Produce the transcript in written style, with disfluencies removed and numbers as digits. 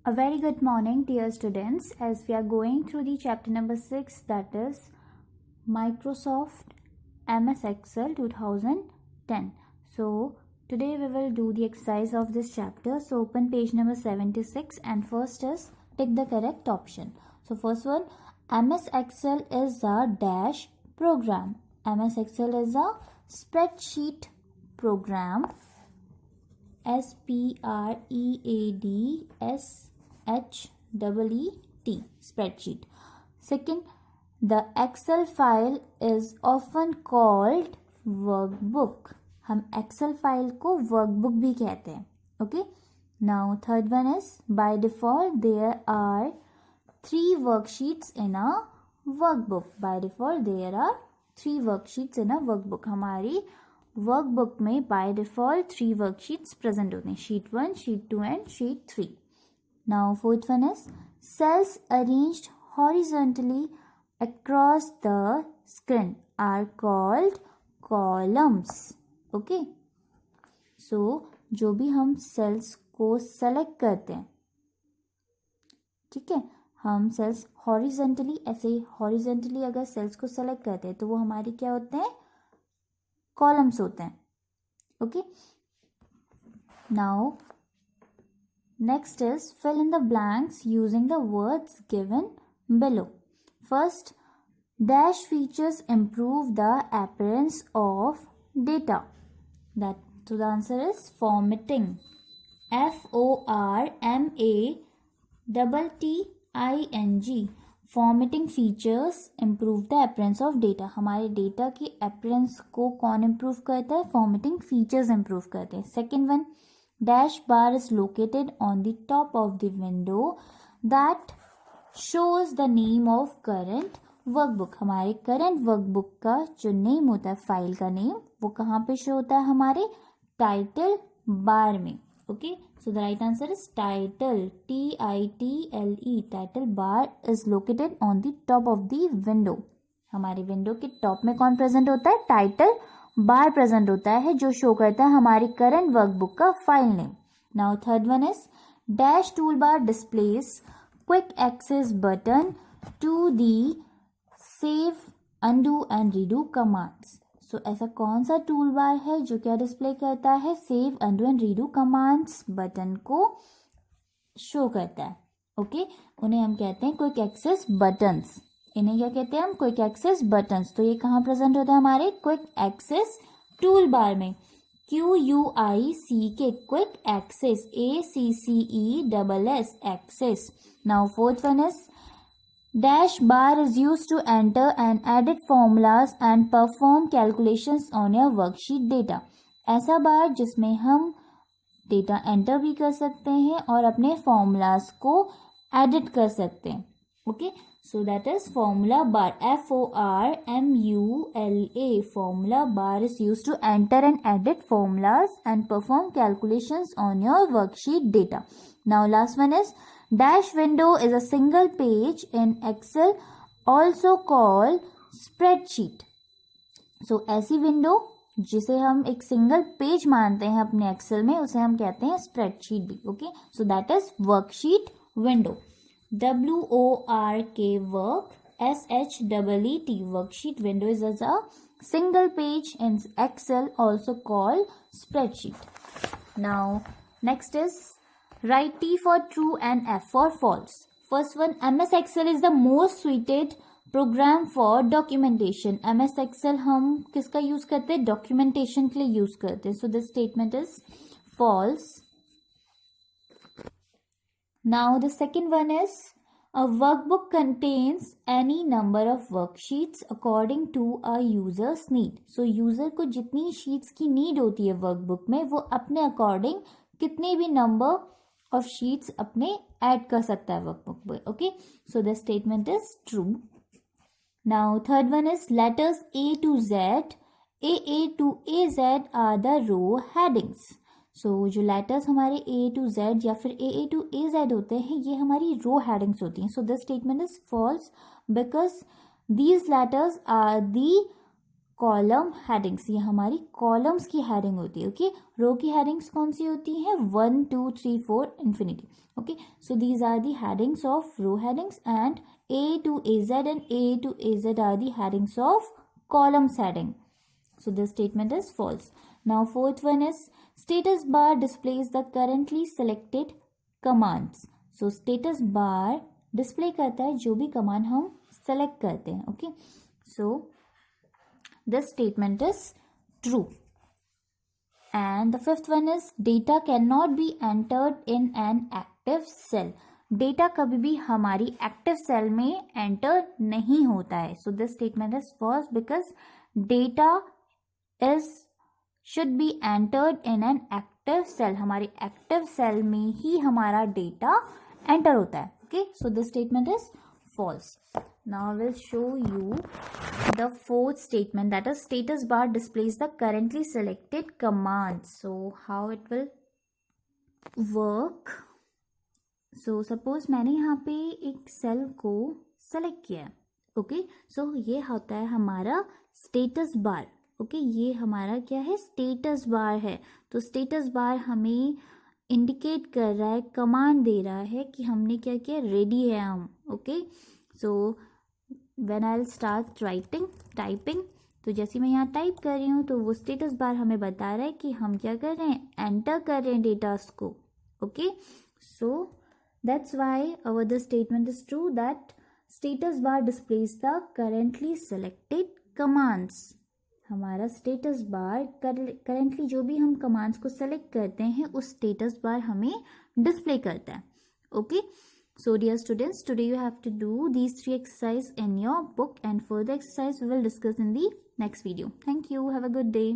A very good morning, dear students, as we are going through the chapter number 6, that is Microsoft MS Excel 2010. So, today we will do the exercise of this chapter. So, open page number 76 and first is tick the correct option. So, first one, MS Excel is a dash program. MS Excel is a spreadsheet program. SPREADSHEET spreadsheet. Second, the Excel file is often called workbook. हम Excel file को workbook भी कहते हैं. Okay. Now third one is by default there are 3 worksheets in a workbook. By default there are 3 worksheets in a workbook. हमारी workbook में by default 3 worksheets present होते हैं, sheet 1, sheet 2 and sheet 3. Now fourth one is cells arranged horizontally across the screen are called columns. Okay, so जो भी हम sales को select करते हैं, ठीक है, हम सेल्स हॉरिजॉन्टली ऐसे हॉरिजॉन्टली अगर सेल्स को सेलेक्ट करते हैं तो वो हमारी क्या होते हैं, कॉलम्स होते हैं. Okay, now next is fill in the blanks using the words given below. First, dash features improve the appearance of data. That so the answer is formatting. FORMATTING. Formatting features improve the appearance of data. हमारे data की appearance को कौन improve करता है, formatting features improve करते हैं. Second one, dash bar is located on the top of the window that shows the name of current workbook. हमारे current workbook का जो नेम होता है, फाइल का नेम, वो कहाँ पे शो होता है, हमारे टाइटल बार में. Okay, so the right answer is title. TITLE. Title bar is located on the top of the window. हमारे विंडो के टॉप में कौन प्रेजेंट होता है, टाइटल बार प्रेजेंट होता है, जो शो करता है हमारी करंट वर्कबुक का file name. Now third one is dash tool bar displays quick access button to the save, undo and redo commands. So ऐसा कौन सा टूल बार है जो क्या डिस्प्ले करता है, save, undo and redo commands button को शो करता है. ओके, उन्हें हम कहते हैं क्विक एक्सेस बटन्स. इन्हें क्या कहते हैं हम, क्विक एक्सेस बटन्स. तो ये कहाँ प्रेजेंट होता है, हमारे क्विक एक्सेस टूल बार में. QUIC quick access, ACCESS access. Now fourth one is dash bar is used to enter and edit formulas and perform calculations on your worksheet data. ऐसा बार जिसमें हम डेटा एंटर भी कर सकते हैं और अपने फॉर्मूलाज को एडिट कर सकते हैं. Okay, so that is formula bar. FORMULA. Formula bar is used to enter and edit formulas and perform calculations on your worksheet data. Now last one is dash window is a single page in Excel, also called spreadsheet. So ऐसी window जिसे हम एक single page मानते हैं अपने Excel में, उसे हम कहते हैं स्प्रेडशीट भी. Okay, so that is worksheet window. WORK work, SHEET worksheet window is a single page in Excel, also called spreadsheet. Now next is write T for true and F for false. First one, MS Excel is the most suited program for documentation. MS Excel हम किसका use करते हैं, documentation के लिए use करते हैं. So this statement is false. Now the second one is a workbook contains any number of worksheets according to a user's need. So user को जितनी sheets की need होती है वर्कबुक में, वो अपने अकॉर्डिंग कितने भी नंबर ऑफ शीट्स अपने ऐड कर सकता है वर्कबुक में. Okay, so the statement is true. Now third one is letters A to Z, AA to AZ are the row headings. So जो लेटर्स हमारे A to Z या फिर AA to AZ होते हैं, ये हमारी रो हेडिंग्स होती हैं. So the statement is false because these letters are the column headings, ये हमारी कॉलम्स की हेडिंग होती है. ओके, रो की हेडिंग्स कौन सी होती हैं? 1 2 3 4 infinity. Okay, so these are the headings of row headings and A to AZ and A to AZ are the headings of columns heading. So this statement is false. Now fourth one is status bar displays the currently selected commands. So status bar display करता है जो भी command हम select करते हैं. Okay, so this statement is true. And the fifth one is data cannot be entered in an active cell. Data कभी भी हमारी एक्टिव सेल में एंटर नहीं होता है. So this statement is false because data is should be entered in an active cell. हमारी active cell में ही हमारा डेटा एंटर होता है. Okay, so this statement is false. Now I will show you the fourth statement, that is status bar displays the currently selected command. So how it will work? So suppose मैंने यहाँ पे एक cell को select किया. Okay, सो ये होता है हमारा स्टेटस बार. ओके, ये हमारा क्या है? स्टेटस बार है. तो स्टेटस बार हमें इंडिकेट कर रहा है, कमांड दे रहा है कि हमने क्या किया, रेडी है हम. Okay, so when I will start typing, तो जैसे मैं यहाँ टाइप कर रही हूँ तो वो स्टेटस बार हमें बता रहा है कि हम क्या कर रहे हैं, एंटर कर रहे हैं डेटास को. Okay, so that's why our the statement is true that status bar displays the currently selected commands. हमारा स्टेटस बार करेंटली जो भी हम कमांड्स को सेलेक्ट करते हैं उस स्टेटस बार हमें डिस्प्ले करता है. Okay, so dear students, today you have to do these 3 exercises in your book and further exercise we will discuss in the next video. Thank you. Have a good day.